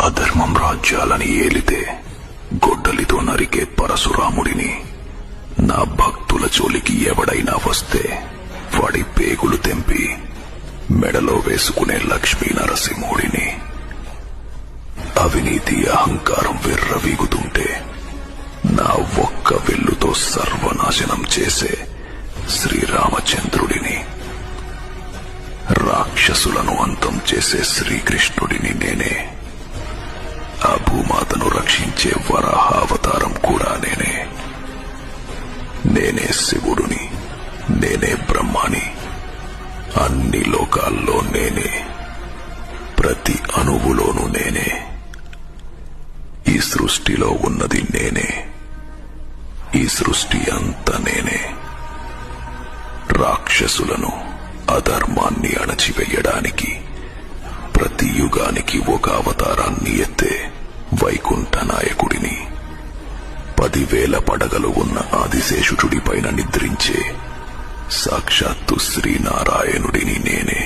అధర్మం రాజ్యాలని ఏలితే గొడ్డలితో నరికే పరశురాముడిని, నా భక్తుల జోలికి ఎవడైనా వస్తే వాడి పేగులు తెంపి మెడలో వేసుకునే లక్ష్మీ నరసింహుడిని, అవినీతి అహంకారం విర్రవీగుతుంటే నా ఒక్క వెల్లుతో సర్వనాశనం చేసే శ్రీరామచంద్రుడిని, రాక్షసులను అంతం చేసే శ్రీకృష్ణుడిని నేనే, ఆ భూమాతను రక్షించే వరాహావతారం కూడా నేనే. నేనే శివుడుని, నేనే బ్రహ్మాని, అన్ని లోకాల్లో నేనే, ప్రతి అణువులోనూ నేనే. ఈ సృష్టిలో ఉన్నది నేనే, ఈ సృష్టి అంతా నేనే. రాక్షసులను, అధర్మాన్ని అణచివేయడానికి ప్రతి యుగానికి ఒక అవతారాన్ని ఎత్తే వైకుంఠ నాయకుడిని, 10,000 పడగలు ఉన్న ఆదిశేషుడిపైన నిద్రించే సాక్షాత్తు శ్రీనారాయణుడిని నేనే.